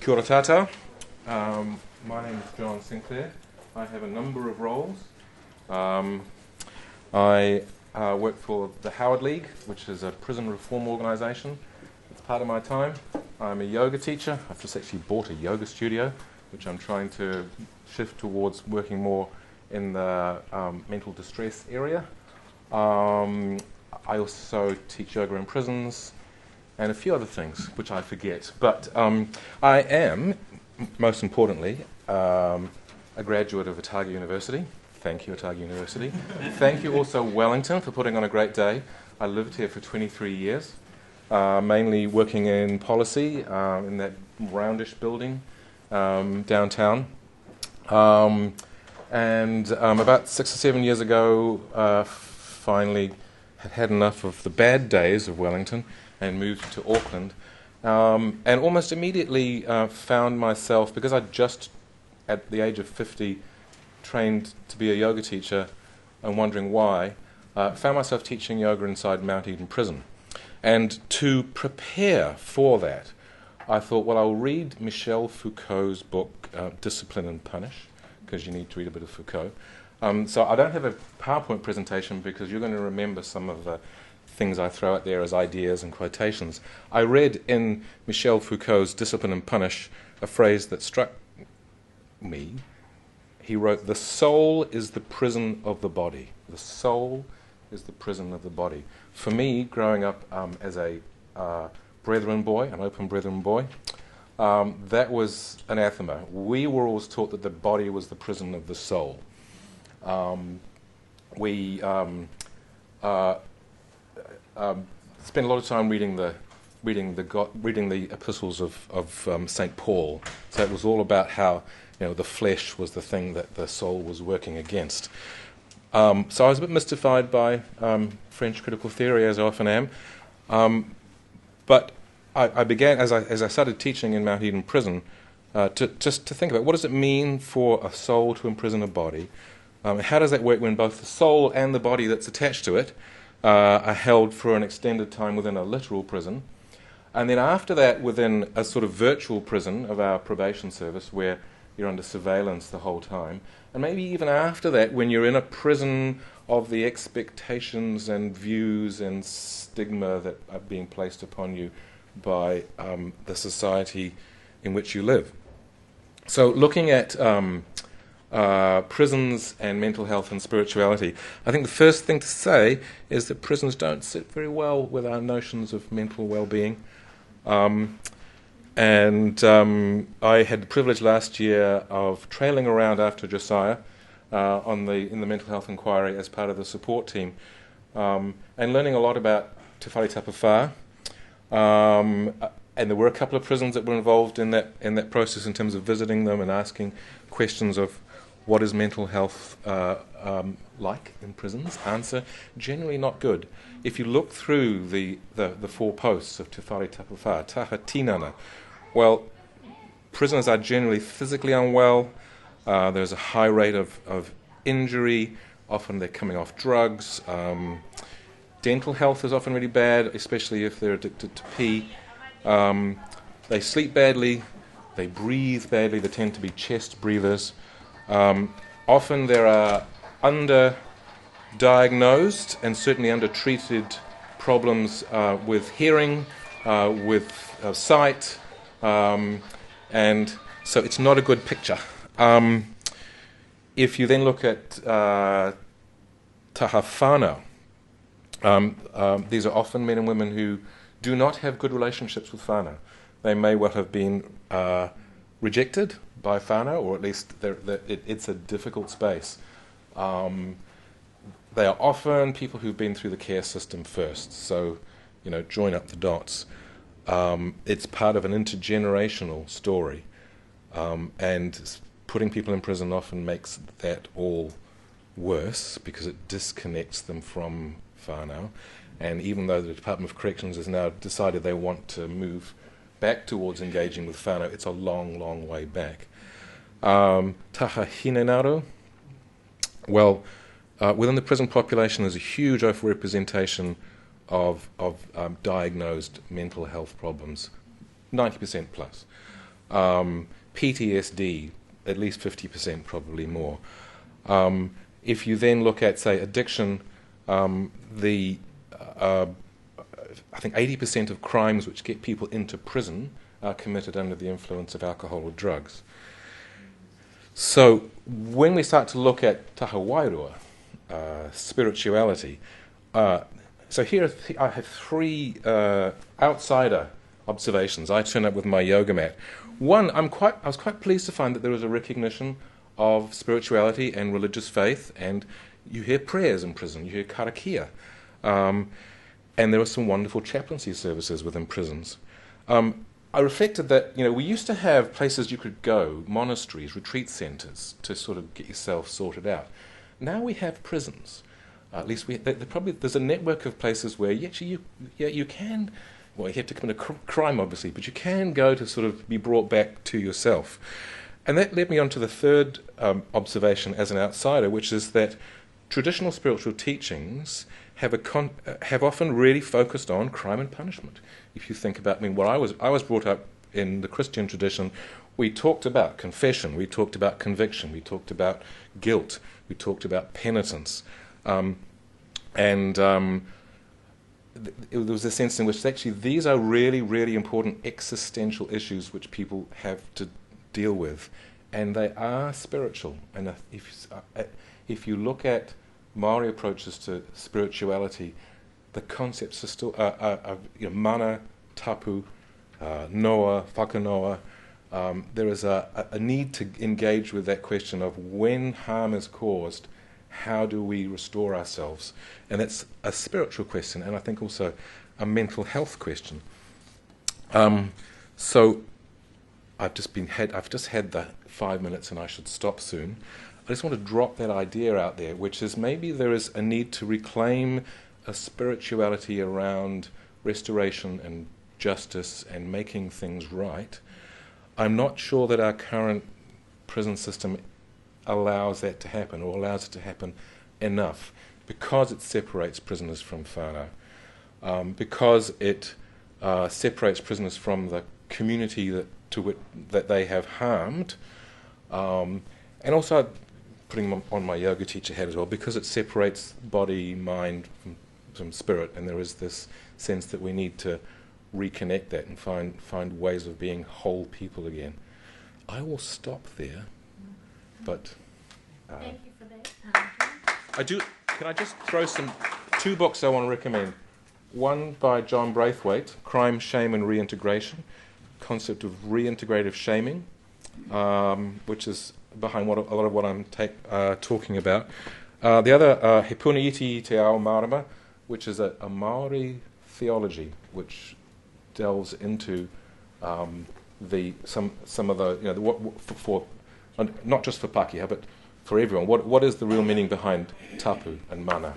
Kia ora tātou. My name is John Sinclair. I have a number of roles. I work for the Howard League, which is a prison reform organisation. It's part of my time. I'm a yoga teacher. I've just actually bought a yoga studio, which I'm trying to shift towards working more in the mental distress area. I also teach yoga in prisons and a few other things, which I forget. But I am, most importantly, a graduate of Aotearoa University. Thank you, Aotearoa University. Thank you also, Wellington, for putting on a great day. I lived here for 23 years, mainly working in policy in that roundish building downtown. And about 6 or 7 years ago, finally had enough of the bad days of Wellington and moved to Auckland. And almost immediately found myself, because I just, at the age of 50, trained to be a yoga teacher and wondering why, found myself teaching yoga inside Mount Eden Prison. And to prepare for that, I thought, well, I'll read Michel Foucault's book, Discipline and Punish, because you need to read a bit of Foucault. So I don't have a PowerPoint presentation because you're going to remember some of the things I throw out there as ideas and quotations. I read in Michel Foucault's Discipline and Punish a phrase that struck me. He wrote, "The soul is the prison of the body." The soul is the prison of the body. For me, growing up as a Brethren boy, an open Brethren boy, that was anathema. We were always taught that the body was the prison of the soul. We spent a lot of time reading the epistles of St. Paul. So it was all about how the flesh was the thing that the soul was working against. So I was a bit mystified by French critical theory, as I often am. But I began, as I started teaching in Mount Eden Prison, to think about what does it mean for a soul to imprison a body. How does that work when both the soul and the body that's attached to it are held for an extended time within a literal prison? And then after that, within a sort of virtual prison of our probation service, where you're under surveillance the whole time. And maybe even after that, when you're in a prison of the expectations and views and stigma that are being placed upon you by the society in which you live. So looking at prisons and mental health and spirituality, I think the first thing to say is that prisons don't sit very well with our notions of mental well-being. And I had the privilege last year of trailing around after Josiah in the mental health inquiry as part of the support team, and learning a lot about Te Whare Tapawhā. And there were a couple of prisons that were involved in that process in terms of visiting them and asking questions of what is mental health like in prisons. Answer, generally not good. If you look through the 4 posts of Te Whare Tapawhā, taha tinana, well, prisoners are generally physically unwell. There's a high rate of injury. Often they're coming off drugs. Dental health is often really bad, especially if they're addicted to pee. They sleep badly. They breathe badly. They tend to be chest breathers. Often there are underdiagnosed and certainly undertreated problems with hearing, with sight, and so it's not a good picture. If you then look at taha whānau, these are often men and women who do not have good relationships with whānau. They may well have been rejected by whānau, or at least it's a difficult space. They are often people who've been through the care system first, so join up the dots. It's part of an intergenerational story, and putting people in prison often makes that all worse because it disconnects them from whānau. And even though the Department of Corrections has now decided they want to move back towards engaging with whānau, it's a long, long way back. Taha hinenaro, well, within the prison population there's a huge overrepresentation of diagnosed mental health problems, 90% plus. PTSD, at least 50%, probably more. If you then look at, say, addiction, I think 80% of crimes which get people into prison are committed under the influence of alcohol or drugs. So when we start to look at Aotearoa, spirituality, so here I have three outsider observations. I turn up with my yoga mat. One, I was quite pleased to find that there was a recognition of spirituality and religious faith, and you hear prayers in prison, you hear karakia, and there are some wonderful chaplaincy services within prisons. I reflected that, we used to have places you could go, monasteries, retreat centres, to sort of get yourself sorted out. Now we have prisons. At least there's a network of places where you can, well, you have to commit a crime, obviously, but you can go to sort of be brought back to yourself. And that led me on to the third observation as an outsider, which is that traditional spiritual teachings have often really focused on crime and punishment. If you think about, I was brought up in the Christian tradition. We talked about confession, we talked about conviction, we talked about guilt, we talked about penitence, there was a sense in which actually these are really, really important existential issues which people have to deal with, and they are spiritual. And if you look at Māori approaches to spirituality, the concepts are still mana, tapu, noa, whakanoa. There is a need to engage with that question of when harm is caused, how do we restore ourselves? And that's a spiritual question, and I think also a mental health question. So I've just had the 5 minutes, and I should stop soon. I just want to drop that idea out there, which is maybe there is a need to reclaim a spirituality around restoration and justice and making things right. I'm not sure that our current prison system allows that to happen, or allows it to happen enough, because it separates prisoners from whānau, because it separates prisoners from the community that they have harmed, and also putting them on my yoga teacher hat as well, because it separates body, mind from spirit, and there is this sense that we need to reconnect that and find ways of being whole people again. I will stop there, but thank you for that. Can I just throw two books I want to recommend? One by John Braithwaite, Crime, Shame and Reintegration, concept of reintegrative shaming, which is behind a lot of what I'm talking about. The other, He Puna Iti Te Ao Marama, which is a Māori theology, which delves into some of the for not just for Pākehā, but for everyone. What is the real meaning behind tapu and mana?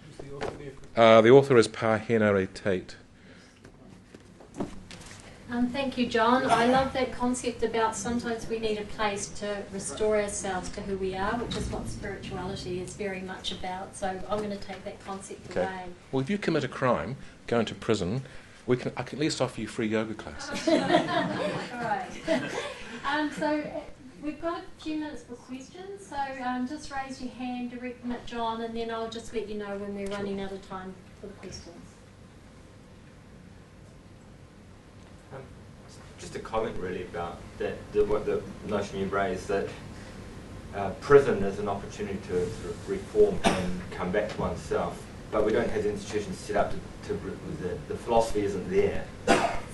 Who's the author there? The author is Pāhenare Tate. Thank you, John. I love that concept about sometimes we need a place to restore ourselves to who we are, which is what spirituality is very much about. So I'm going to take that concept away. Well, if you commit a crime, go into prison, I can at least offer you free yoga classes. All right. So we've got a few minutes for questions. So just raise your hand, direct them at John, and then I'll just let you know when we're running out of time for the questions. Just a comment really about what the notion you raised, that prison is an opportunity to sort of reform and come back to oneself, but we don't have the institutions set up the philosophy isn't there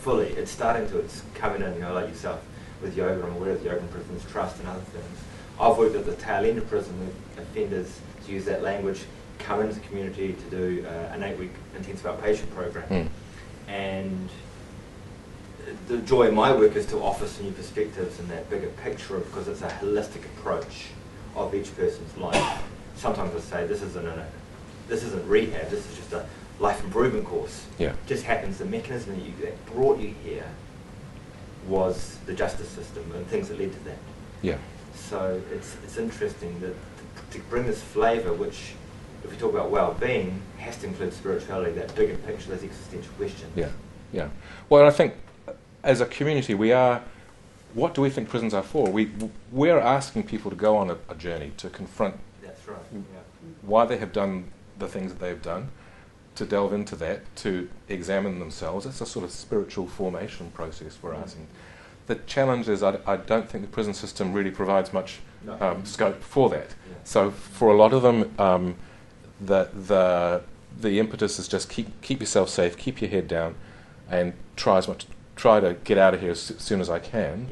fully. It's starting to, it's coming in, like yourself with yoga, and aware of the Open Prisons Trust and other things. I've worked at the tail end of prison with offenders, to use that language, come into the community to do an 8-week intensive outpatient program. And the joy of my work is to offer some new perspectives in that bigger picture, because it's a holistic approach of each person's life. Sometimes I say this isn't rehab, this is just a life improvement course. Yeah. It just happens the mechanism that brought you here was the justice system and things that led to that. Yeah. So it's interesting that to bring this flavour, which, if we talk about well-being, has to include spirituality, that bigger picture, those existential questions. Yeah, yeah. Well, I think as a community we are what do we think prisons are for? We're asking people to go on a journey to confront That's right. why they have done the things that they've done, to delve into that, to examine themselves. It's a sort of spiritual formation process we're asking. The challenge is I don't think the prison system really provides much scope for that. Yeah. So for a lot of them, the impetus is just keep yourself safe, keep your head down, and try to get out of here as soon as I can,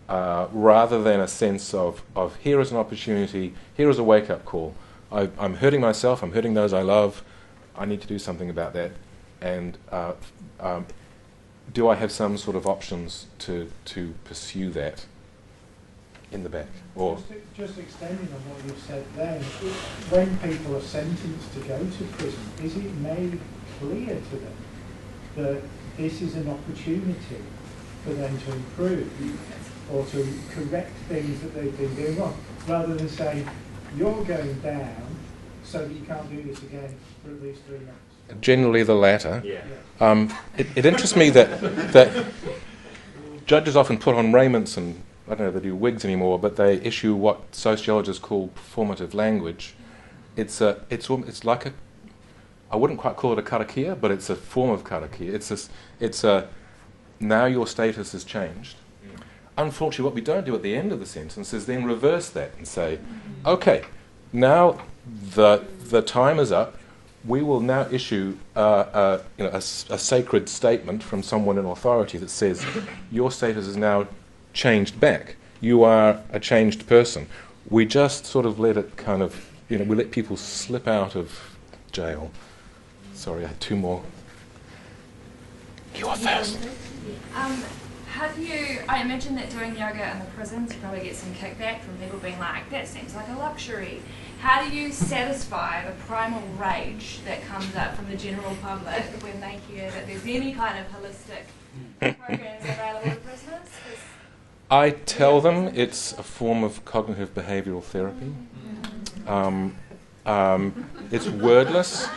rather than a sense of here is an opportunity, here is a wake-up call. I'm hurting myself, I'm hurting those I love, I need to do something about that, and do I have some sort of options to pursue that in the back? Or just extending on what you've said then, when people are sentenced to go to prison, is it made clear to them that this is an opportunity for them to improve or to correct things that they've been doing wrong, rather than saying, you're going down so that you can't do this again for at least 3 months? generally the latter. Yeah. It interests me that judges often put on raiments, and I don't know if they do wigs anymore, but they issue what sociologists call performative language. It's like a, I wouldn't quite call it a karakia, but it's a form of karakia. It's a now your status has changed. Unfortunately, what we don't do at the end of the sentence is then reverse that and say, okay, now the time is up. We will now issue a sacred statement from someone in authority that says your status is now changed back. You are a changed person. We just sort of let it kind of, we let people slip out of jail. Sorry, I had two more. You are first. I imagine that doing yoga in the prisons, you probably get some kickback from people being like, that seems like a luxury. How do you satisfy the primal rage that comes up from the general public when they hear that there's any kind of holistic programs available to prisoners? I tell them it's a form of cognitive behavioural therapy. It's wordless.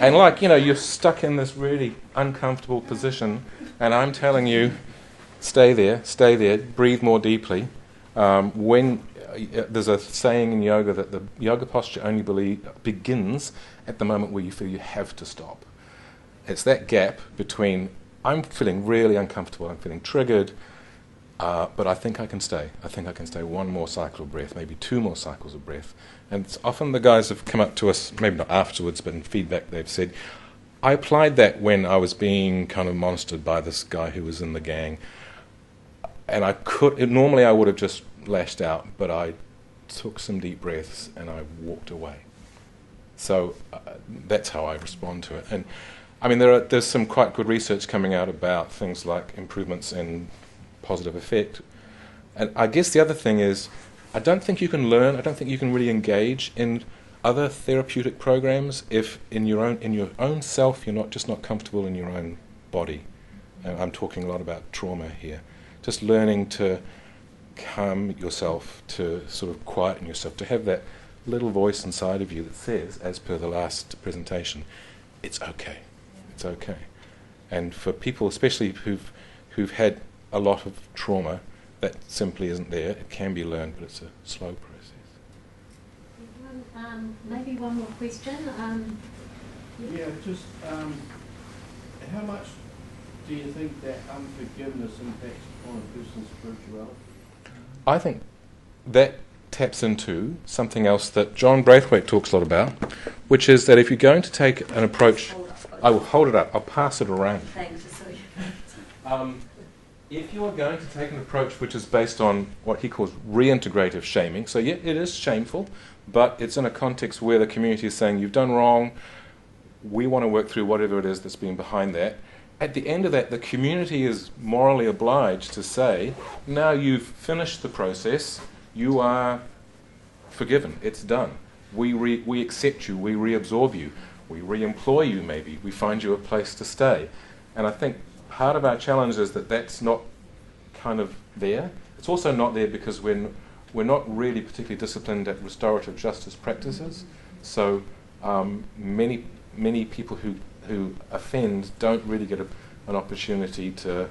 And you're stuck in this really uncomfortable position, and I'm telling you, stay there, breathe more deeply. There's a saying in yoga that the yoga posture only begins at the moment where you feel you have to stop. It's that gap between, I'm feeling really uncomfortable, I'm feeling triggered, but I think I can stay. I think I can stay one more cycle of breath, maybe two more cycles of breath. And it's often the guys have come up to us, maybe not afterwards, but in feedback they've said, I applied that when I was being kind of monstered by this guy who was in the gang. And normally I would have just lashed out, but I took some deep breaths and I walked away. So that's how I respond to it. And I mean, there's some quite good research coming out about things like improvements in positive affect. And I guess the other thing is, I don't think you can really engage in other therapeutic programs if in your own self you're not comfortable in your own body. And I'm talking a lot about trauma here. Just learning to calm yourself, to sort of quieten yourself, to have that little voice inside of you that says, as per the last presentation, it's okay, it's okay. And for people, especially who've had a lot of trauma, that simply isn't there. It can be learned, but it's a slow process. Maybe one more question. How much do you think that unforgiveness impacts on a person's spirituality? I think that taps into something else that John Braithwaite talks a lot about, which is that if you're going to take an approach... I will hold it up. I'll pass it around. Thanks. If you are going to take an approach which is based on what he calls reintegrative shaming, so yeah, it is shameful, but it's in a context where the community is saying, you've done wrong, we want to work through whatever it is that's been behind that. At the end of that, the community is morally obliged to say, now you've finished the process, you are forgiven, it's done. We accept you, we reabsorb you, we re-employ you maybe, we find you a place to stay. And I think part of our challenge is that that's not kind of there. It's also not there because we're not really particularly disciplined at restorative justice practices. So many people who offend don't really get an opportunity to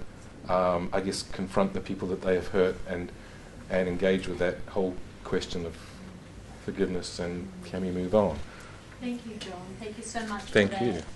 I guess, confront the people that they have hurt and engage with that whole question of forgiveness and can we move on. Thank you, John. Thank you so much Thank for you. that